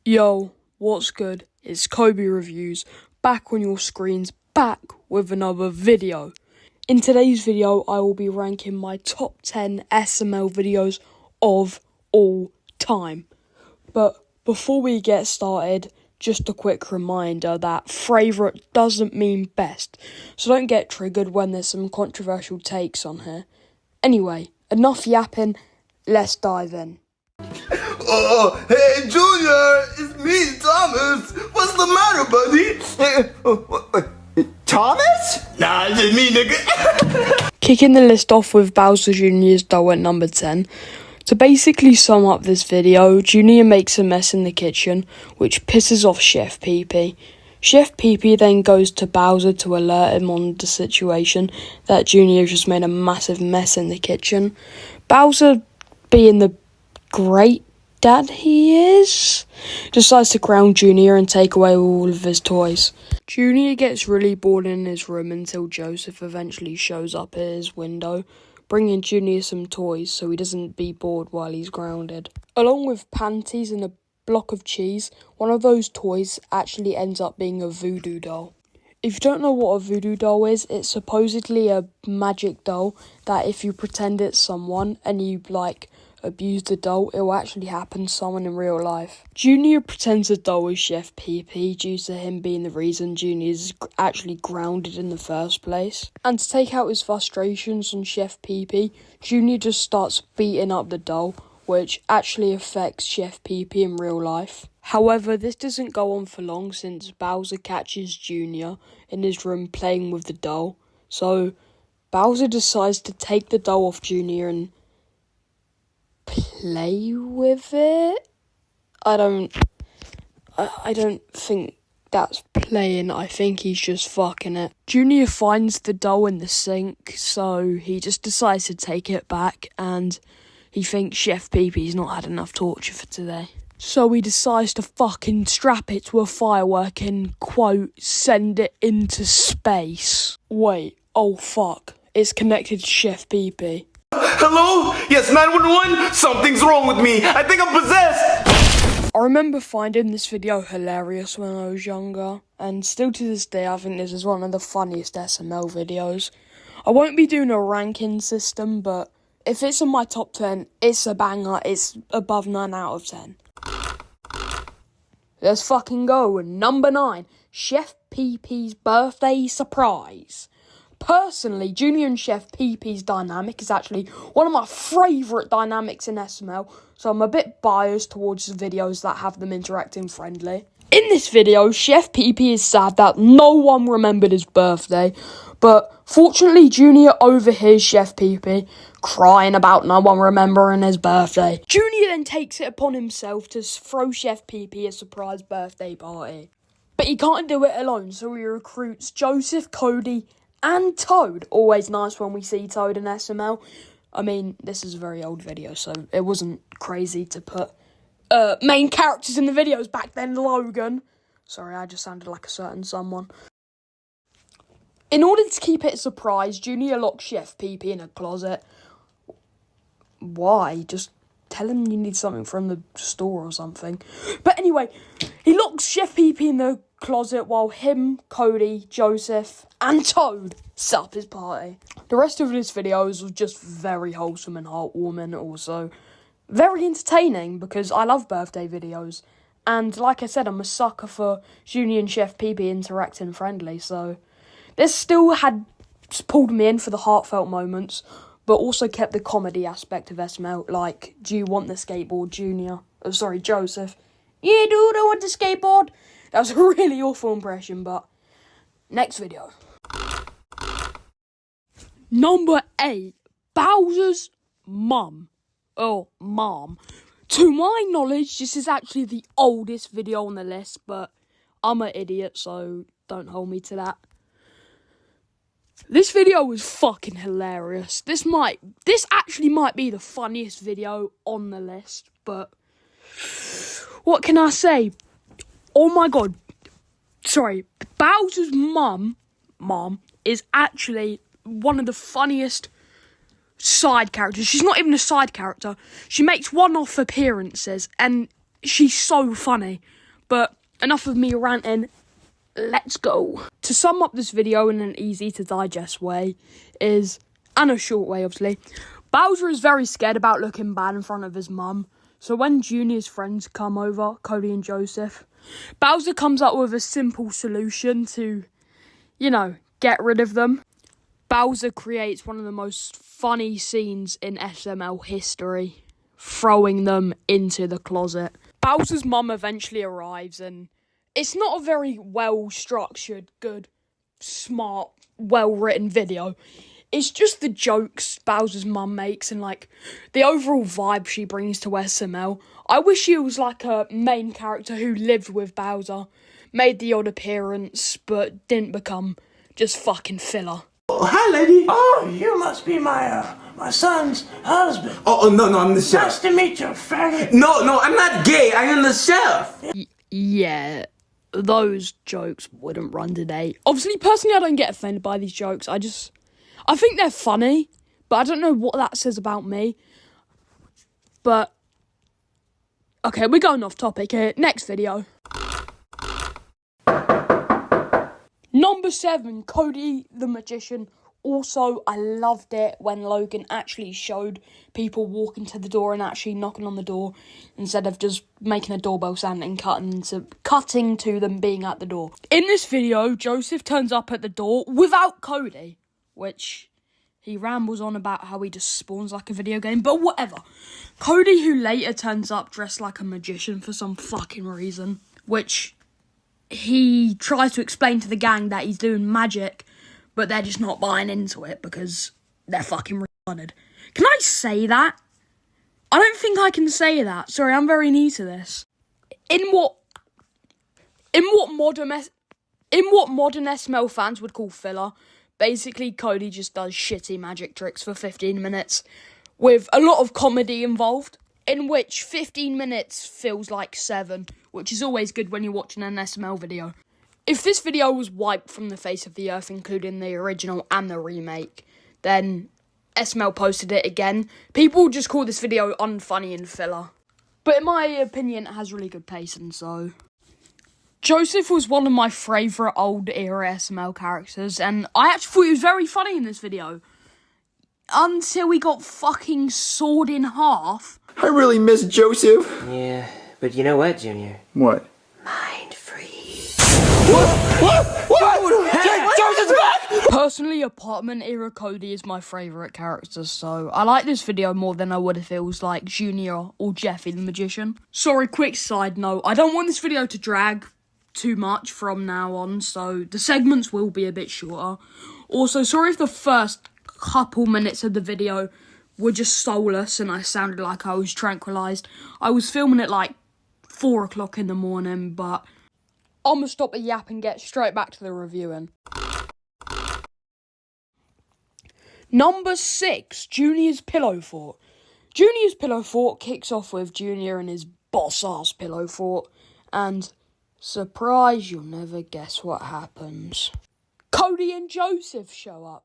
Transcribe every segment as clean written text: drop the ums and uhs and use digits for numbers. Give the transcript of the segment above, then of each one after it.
Yo, what's good? It's Kobe Reviews, back on your screens, back with another video. In today's video, I will be ranking my top 10 SML videos of all time. But before we get started, just a quick reminder that favourite doesn't mean best, so don't get triggered when there's some controversial takes on here. Anyway, enough yapping, let's dive in. Oh, hey, Junior, it's me, Thomas. What's the matter, buddy? Thomas? Nah, it's just me, nigga. Kicking the list off with Bowser Jr.'s dough at number 10. To basically sum up this video, Junior makes a mess in the kitchen, which pisses off Chef Pee-Pee. Chef Pee-Pee then goes to Bowser to alert him on the situation that Junior just made a massive mess in the kitchen. Bowser, being the great dad he is, decides to ground Junior and take away all of his toys. Junior gets really bored in his room until Joseph eventually shows up at his window, bringing Junior some toys so he doesn't be bored while he's grounded. Along with panties and a block of cheese, one of those toys actually ends up being a voodoo doll. If you don't know what a voodoo doll is, it's supposedly a magic doll that if you pretend it's someone and you abuse the doll, it will actually happen to someone in real life. Junior pretends the doll is Chef Pee-Pee due to him being the reason Junior is actually grounded in the first place. And to take out his frustrations on Chef Pee-Pee, Junior just starts beating up the doll, which actually affects Chef Pee-Pee in real life. However, this doesn't go on for long since Bowser catches Junior in his room playing with the doll. So Bowser decides to take the doll off Junior and play with it. I don't think that's playing. I think he's just fucking it. Junior finds the doll in the sink, so he just decides to take it back, and he thinks Chef Pee-Pee's not had enough torture for today. So he decides to fucking strap it to a firework and, quote, send it into space. Wait, oh fuck, it's connected to Chef Pee-Pee. Hello? Yes, 911? Something's wrong with me. I think I'm possessed. I remember finding this video hilarious when I was younger, and still to this day I think this is one of the funniest SML videos. I won't be doing a ranking system, but if it's in my top 10, it's a banger. It's above 9 out of 10. Let's fucking go. Number 9, Chef Pee-Pee's birthday surprise. Personally, Junior and Chef Pee-Pee's dynamic is actually one of my favourite dynamics in SML, so I'm a bit biased towards the videos that have them interacting friendly. In this video, Chef Pee-Pee is sad that no one remembered his birthday, but fortunately Junior overhears Chef Pee-Pee crying about no one remembering his birthday. Junior then takes it upon himself to throw Chef Pee-Pee a surprise birthday party. But he can't do it alone, so he recruits Joseph, Cody, and Toad. Always nice when we see Toad in SML. I mean, this is a very old video, so it wasn't crazy to put main characters in the videos back then. Logan. Sorry, I just sounded like a certain someone. In order to keep it a surprise, Junior locks Chef Pee-Pee in a closet. Why? Just tell him you need something from the store or something. But anyway, he locks Chef Pee-Pee in the closet while him, Cody, Joseph, and Toad set up his party. The rest of this video was just very wholesome and heartwarming, also very entertaining because I love birthday videos. And like I said, I'm a sucker for Junior and Chef Pee-Pee interacting friendly, so this still had pulled me in for the heartfelt moments, but also kept the comedy aspect of SML, like, do you want the skateboard, Junior? Oh, sorry, Joseph. Yeah, dude, I want the skateboard. That was a really awful impression, but next video. Number 8, Bowser's mum. Oh, mom. To my knowledge, this is actually the oldest video on the list, but I'm an idiot, so don't hold me to that. This video was fucking hilarious. This actually might be the funniest video on the list, but what can I say? Oh my god. Sorry, Bowser's mom is actually one of the funniest side characters. She's not even a side character. She makes one-off appearances, and she's so funny. But enough of me ranting, let's go. To sum up this video in an easy to digest way and a short way obviously, Bowser is very scared about looking bad in front of his mum. So when Junior's friends come over, Cody and Joseph, Bowser comes up with a simple solution to, get rid of them. Bowser creates one of the most funny scenes in SML history, throwing them into the closet. Bowser's mum eventually arrives, and it's not a very well-structured, good, smart, well-written video. It's just the jokes Bowser's mum makes and, the overall vibe she brings to SML. I wish she was, a main character who lived with Bowser, made the odd appearance, but didn't become just fucking filler. Oh, hi, lady. Oh, you must be my son's husband. Oh, no, I'm the chef. Nice to meet you, faggot. No, I'm not gay. I am the chef. Yeah, those jokes wouldn't run today. Obviously, personally, I don't get offended by these jokes. I think they're funny, but I don't know what that says about me. But, okay, we're going off topic here. Next video. Number 7, Cody the Magician. Also, I loved it when Logan actually showed people walking to the door and actually knocking on the door instead of just making a doorbell sound and cutting to them being at the door. In this video, Joseph turns up at the door without Cody, which he rambles on about how he just spawns like a video game, but whatever. Cody, who later turns up dressed like a magician for some fucking reason, which he tries to explain to the gang that he's doing magic, but they're just not buying into it because they're fucking retarded. Can I say that? I don't think I can say that. Sorry, I'm very new to this. In what modern SML fans would call filler, basically Cody just does shitty magic tricks for 15 minutes with a lot of comedy involved, in which 15 minutes feels like 7, which is always good when you're watching an SML video. If this video was wiped from the face of the earth, including the original and the remake, then SML posted it again, people would just call this video unfunny and filler. But in my opinion, it has really good pacing, so... Joseph was one of my favourite old era SML characters, and I actually thought he was very funny in this video. Until he got fucking sawed in half. I really miss Joseph. Yeah, but you know what, Junior? What? Mind freeze. What? Hey, Joseph's back! Personally, apartment era Cody is my favourite character, so I like this video more than I would if it was like Junior or Jeffy the Magician. Sorry, quick side note, I don't want this video to drag too much from now on, so the segments will be a bit shorter. Also, sorry if the first couple minutes of the video were just soulless and I sounded like I was tranquilised. I was filming at 4 o'clock in the morning, but I'm gonna stop the yap and get straight back to the reviewing. Number 6, Junior's Pillow Fort. Junior's Pillow Fort kicks off with Junior and his boss-ass Pillow Fort, and surprise, you'll never guess what happens. Cody and Joseph show up.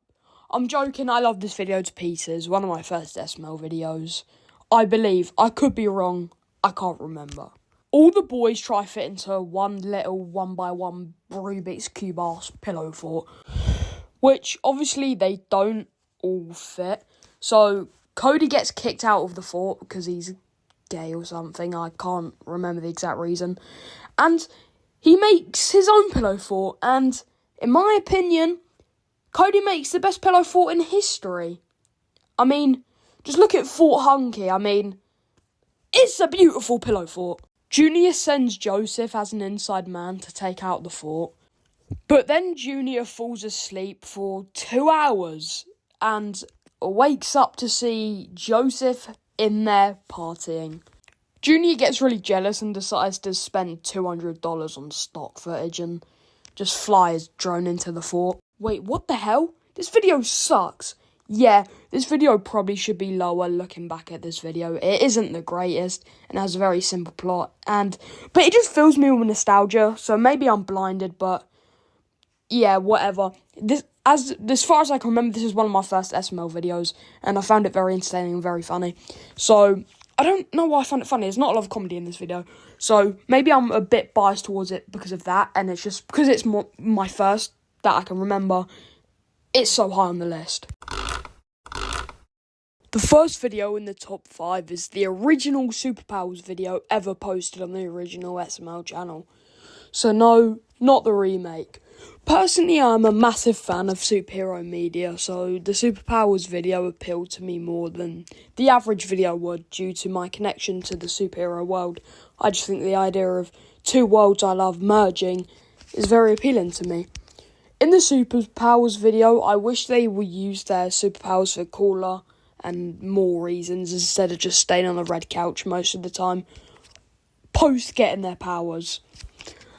I'm joking, I love this video to pieces, one of my first SML videos. I believe, I could be wrong, I can't remember. All the boys try fit into one little 1x1 Rubik's Cube ass pillow fort, which obviously they don't all fit. So Cody gets kicked out of the fort because he's gay or something, I can't remember the exact reason. And he makes his own pillow fort, and in my opinion, Cody makes the best pillow fort in history. I mean, just look at Fort Hunky. I mean, it's a beautiful pillow fort. Junior sends Joseph as an inside man to take out the fort. But then Junior falls asleep for 2 hours and wakes up to see Joseph in there partying. Junior gets really jealous and decides to spend $200 on stock footage and just flies drone into the fort. Wait, what the hell? This video sucks. Yeah, this video probably should be lower looking back at this video. It isn't the greatest and has a very simple plot, but it just fills me with nostalgia, so maybe I'm blinded, but yeah, whatever. As far as I can remember, this is one of my first SML videos, and I found it very entertaining and very funny. So I don't know why I find it funny. There's not a lot of comedy in this video. So maybe I'm a bit biased towards it because of that. And it's just because it's my first that I can remember. It's so high on the list. The first video in the top 5 is the original Superpowers video ever posted on the original SML channel. So no, not the remake. Personally, I'm a massive fan of superhero media, so the Superpowers video appealed to me more than the average video would due to my connection to the superhero world. I just think the idea of two worlds I love merging is very appealing to me. In the Superpowers video, I wish they would use their superpowers for cooler and more reasons instead of just staying on the red couch most of the time post getting their powers.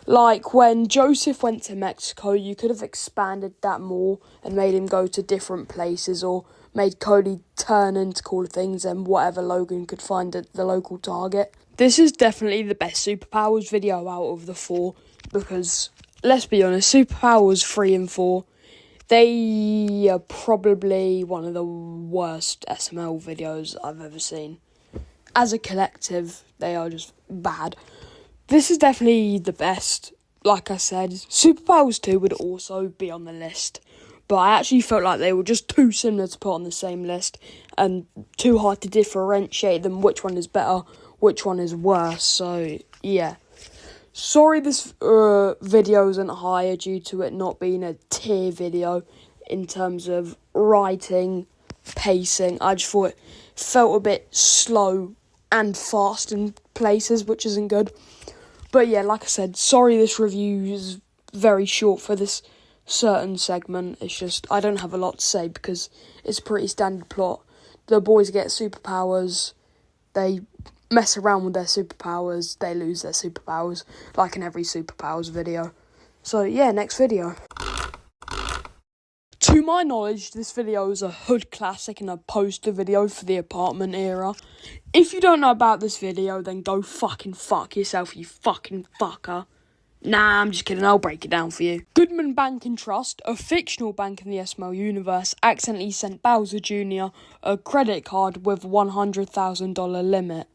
Like when Joseph went to Mexico, you could have expanded that more and made him go to different places, or made Cody turn into cooler things and whatever Logan could find at the local Target. This is definitely the best Superpowers video out of the 4 because, let's be honest, Superpowers 3 and 4, they are probably one of the worst SML videos I've ever seen. As a collective, they are just bad. This is definitely the best. Like I said, Superpowers 2 would also be on the list. But I actually felt like they were just too similar to put on the same list. And too hard to differentiate them, which one is better, which one is worse. So, yeah. Sorry this video isn't higher due to it not being a tier video in terms of writing, pacing. I just thought it felt a bit slow and fast in places, which isn't good. But yeah, like I said, sorry this review is very short for this certain segment. It's just, I don't have a lot to say because it's a pretty standard plot. The boys get superpowers, they mess around with their superpowers, they lose their superpowers, like in every Superpowers video. So yeah, next video. To my knowledge, this video is a hood classic and a poster video for the apartment era. If you don't know about this video, then go fucking fuck yourself, you fucking fucker. Nah, I'm just kidding, I'll break it down for you. Goodman Bank and Trust, a fictional bank in the SML universe, accidentally sent Bowser Jr. a credit card with $100,000 limit.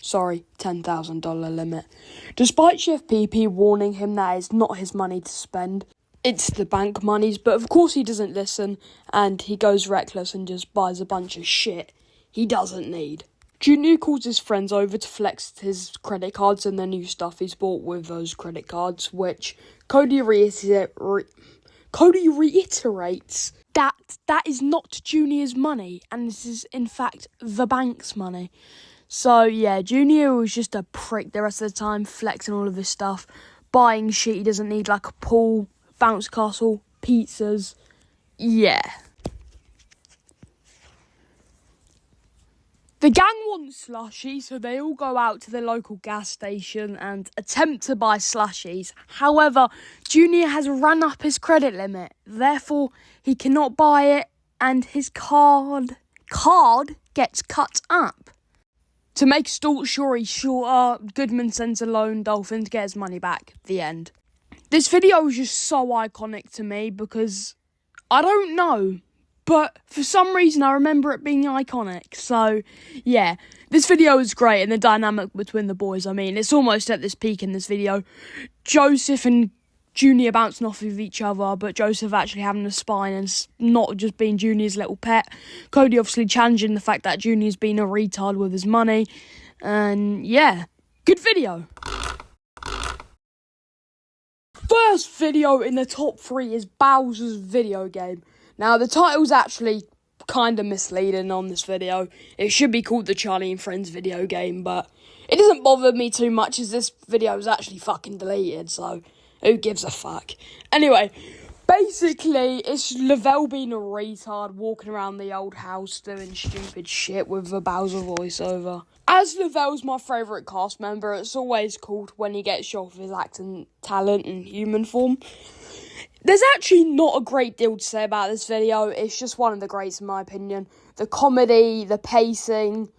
Sorry, $10,000 limit. Despite Chef PP warning him that it's not his money to spend, it's the bank monies, but of course he doesn't listen, and he goes reckless and just buys a bunch of shit he doesn't need. Junior calls his friends over to flex his credit cards and the new stuff he's bought with those credit cards, which Cody reiterates that is not Junior's money, and this is in fact the bank's money. So yeah, Junior was just a prick the rest of the time, flexing all of this stuff, buying shit he doesn't need, like a pool, bounce castle, pizzas. Yeah. The gang wants slushy, so they all go out to the local gas station and attempt to buy slushies. However, Junior has run up his credit limit, therefore he cannot buy it, and his card gets cut up. To make story shorter, Goodman sends a lone dolphin to get his money back. The end. This video is just so iconic to me because, I don't know, but for some reason I remember it being iconic. So, yeah, this video is great, and the dynamic between the boys, I mean, it's almost at this peak in this video. Joseph and Junior bouncing off of each other, but Joseph actually having a spine and not just being Junior's little pet. Cody obviously challenging the fact that Junior's been a retard with his money. And yeah, good video. First video in the top 3 is Bowser's video game. Now, the title's actually kind of misleading on this video. It should be called the Charlie and Friends video game, but it doesn't bother me too much as this video is actually fucking deleted, so who gives a fuck? Anyway, basically, it's Lavelle being a retard, walking around the old house doing stupid shit with a Bowser voiceover. As Lavelle's my favourite cast member, it's always cool when he gets shown off his acting talent in human form. There's actually not a great deal to say about this video. It's just one of the greats in my opinion. The comedy, the pacing.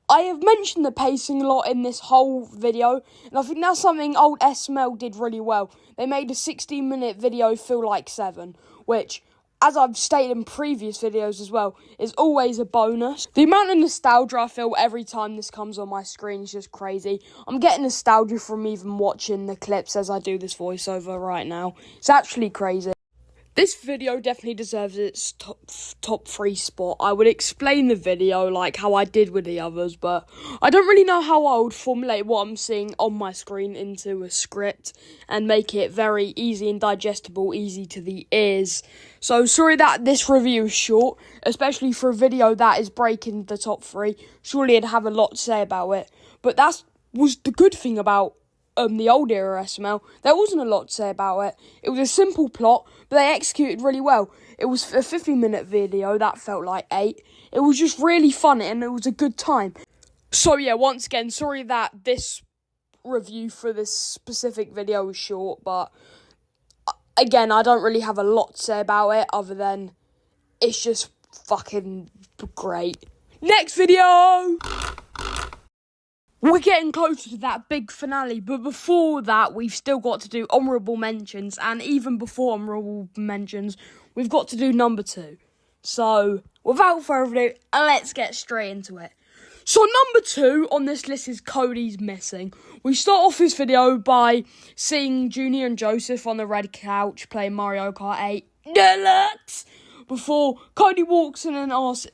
I have mentioned the pacing a lot in this whole video, and I think that's something old SML did really well. They made a 16-minute video feel like 7, which as I've stated in previous videos as well, is always a bonus. The amount of nostalgia I feel every time this comes on my screen is just crazy. I'm getting nostalgia from even watching the clips as I do this voiceover right now. It's actually crazy. This video definitely deserves its top 3 spot. I would explain the video like how I did with the others, but I don't really know how I would formulate what I'm seeing on my screen into a script and make it very easy and digestible, easy to the ears. So sorry that this review is short, especially for a video that is breaking the top 3. Surely I'd have a lot to say about it, but that was the good thing about the old era SML. There wasn't a lot to say about it. It was a simple plot, but they executed really well. It was a 50-minute video that felt like 8. It was just really fun and it was a good time. So yeah, once again, sorry that this review for this specific video was short, but again, I don't really have a lot to say about it other than it's just fucking great. Next video! We're getting closer to that big finale, but before that, we've still got to do honourable mentions, and even before honourable mentions, we've got to do number 2. So, without further ado, let's get straight into it. So, number 2 on this list is Cody's Missing. We start off this video by seeing Junior and Joseph on the red couch playing Mario Kart 8 Deluxe, before Cody walks in and asks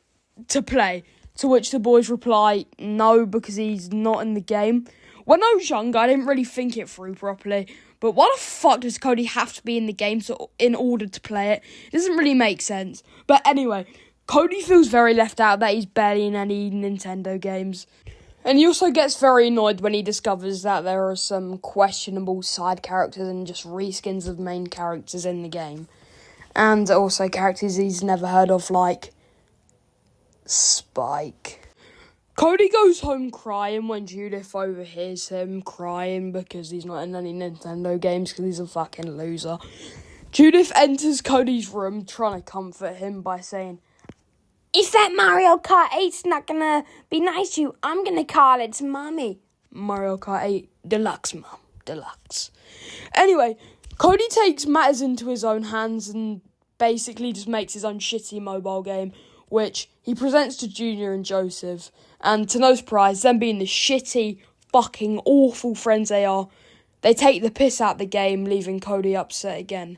to play. To which the boys reply, no, because he's not in the game. When I was younger, I didn't really think it through properly. But why the fuck does Cody have to be in the game in order to play it? It doesn't really make sense. But anyway, Cody feels very left out that he's barely in any Nintendo games. And he also gets very annoyed when he discovers that there are some questionable side characters and just reskins of main characters in the game. And also characters he's never heard of, like Spike. Cody goes home crying when Judith overhears him crying because he's not in any Nintendo games because he's a fucking loser. Judith enters Cody's room trying to comfort him by saying, "If that Mario Kart 8's not gonna be nice to you, I'm gonna call its mommy." Mario Kart 8 Deluxe, Mom. Deluxe. Anyway, Cody takes matters into his own hands and basically just makes his own shitty mobile game, which he presents to Junior and Joseph, and to no surprise, them being the shitty, fucking awful friends they are, they take the piss out the game, leaving Cody upset again.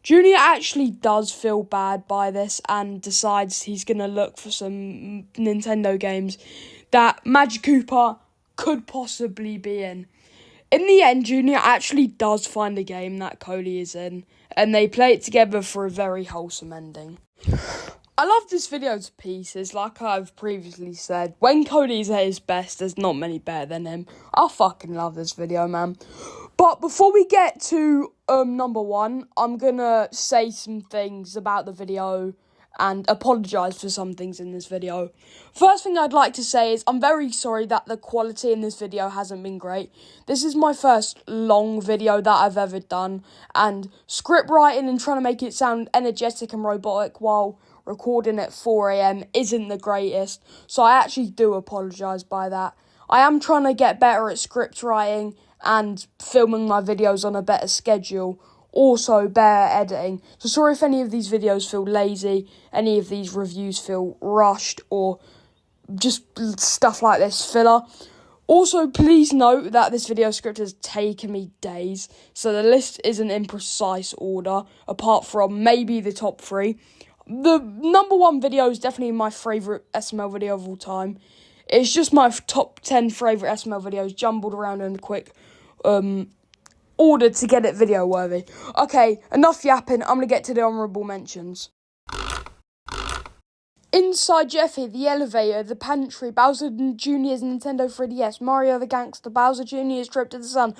Junior actually does feel bad by this and decides he's going to look for some Nintendo games that Magic Cooper could possibly be in. In the end, Junior actually does find a game that Cody is in, and they play it together for a very wholesome ending. I love this video to pieces, like I've previously said. When Cody's at his best, there's not many better than him. I fucking love this video, man. But before we get to number 1, I'm gonna say some things about the video and apologise for some things in this video. First thing I'd like to say is I'm very sorry that the quality in this video hasn't been great. This is my first long video that I've ever done, and script writing and trying to make it sound energetic and robotic while recording at 4 a.m. isn't the greatest, so I actually do apologise by that. I am trying to get better at script writing and filming my videos on a better schedule, also better editing. So sorry if any of these videos feel lazy, any of these reviews feel rushed, or just stuff like this, filler. Also, please note that this video script has taken me days, so the list isn't in precise order, apart from maybe the top 3. The number 1 video is definitely my favourite SML video of all time. It's just my top 10 favourite SML videos jumbled around in a quick order to get it video worthy. Okay, enough yapping, I'm going to get to the honourable mentions. Inside Jeffy, the elevator, the pantry, Bowser Jr.'s Nintendo 3DS, Mario the Gangster, Bowser Jr.'s Trip to the Sun,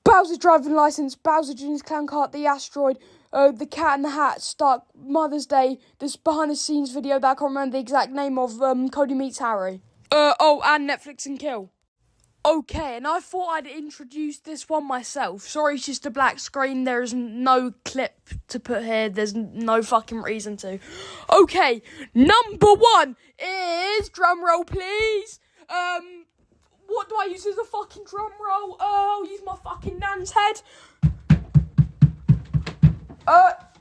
Bowser's driving license, Bowser Jr.'s clown cart, the asteroid, the Cat in the Hat, Stark, Mother's Day, this behind-the-scenes video that I can't remember the exact name of, Cody Meets Harry. And Netflix and Kill. Okay, and I thought I'd introduce this one myself. Sorry, it's just a black screen. There's no clip to put here. There's no fucking reason to. Okay, number 1 is, drum roll please, what do I use as a fucking drum roll? I'll use my fucking nan's head.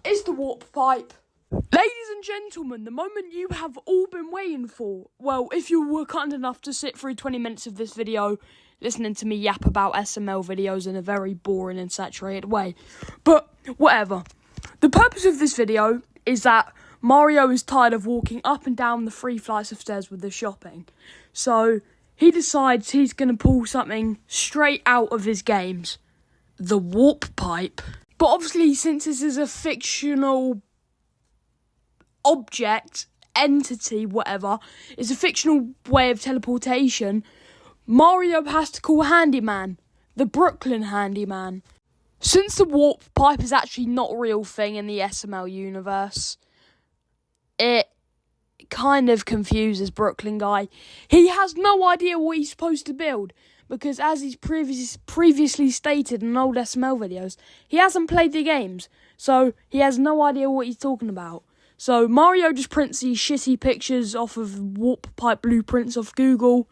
is the warp pipe. Ladies and gentlemen, the moment you have all been waiting for. Well, if you were kind enough to sit through 20 minutes of this video, listening to me yap about SML videos in a very boring and saturated way. But, whatever. The purpose of this video is that Mario is tired of walking up and down the 3 flights of stairs with the shopping. So, he decides he's going to pull something straight out of his games. The warp pipe. But obviously, since this is a fictional object, entity, whatever, it's a fictional way of teleportation, Mario has to call a handyman, the Brooklyn handyman. Since the warp pipe is actually not a real thing in the SML universe, it kind of confuses Brooklyn guy. He has no idea what he's supposed to build, because as he's previously stated in old SML videos, he hasn't played the games, so he has no idea what he's talking about. So Mario just prints these shitty pictures off of warp pipe blueprints off Google,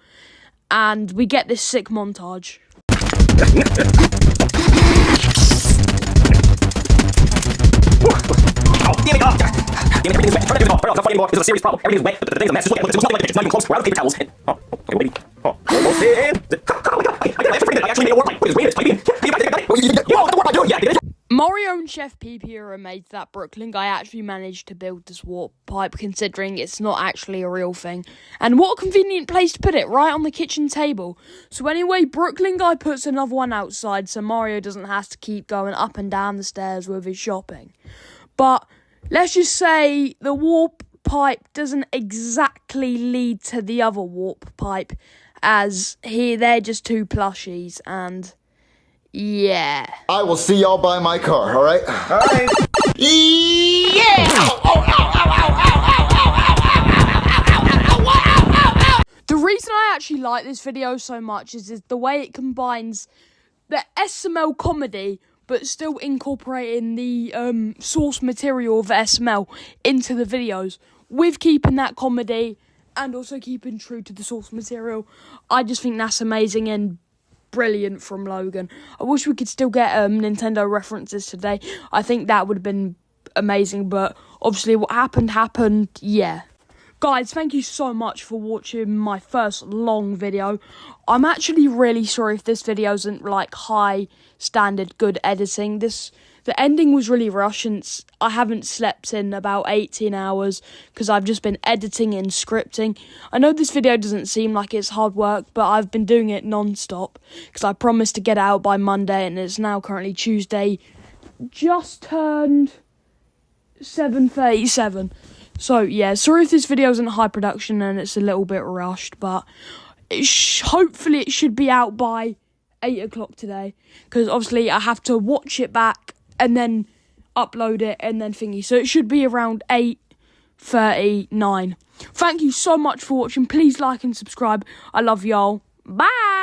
and we get this sick montage. It's a serious problem. Everything's wet. The thing's a mess. It's nothing like it's not even close. We're out of paper towels. Oh, okay, waiting. Oh, almost in. Oh my god! I actually made a warp pipe. It's weird. Whoa, what am I doing? Yeah. Mario and Chef PP are amazed that Brooklyn guy actually managed to build this warp pipe, considering it's not actually a real thing. And what a convenient place to put it, right on the kitchen table. So anyway, Brooklyn guy puts another one outside, so Mario doesn't have to keep going up and down the stairs with his shopping. But let's just say the warp pipe doesn't exactly lead to the other warp pipe, as they're just 2 plushies, and yeah. I will see y'all by my car, alright? Alright. Yeah! The reason I actually like this video so much is the way it combines the SML comedy, but still incorporating the source material of SML into the videos, with keeping that comedy and also keeping true to the source material. I just think that's amazing and brilliant from Logan. I wish we could still get Nintendo references today. I think that would have been amazing, but obviously what happened, yeah. Guys, thank you so much for watching my first long video. I'm actually really sorry if this video isn't like high standard good editing. The ending was really rushed, and I haven't slept in about 18 hours because I've just been editing and scripting. I know this video doesn't seem like it's hard work, but I've been doing it non-stop because I promised to get it out by Monday, and it's now currently Tuesday, just turned 7:37. So yeah, sorry if this video isn't high production and it's a little bit rushed, but hopefully it should be out by 8 o'clock today, because obviously I have to watch it back and then upload it and then thingy. So it should be around 8:39. Thank you so much for watching. Please like and subscribe. I love y'all. Bye!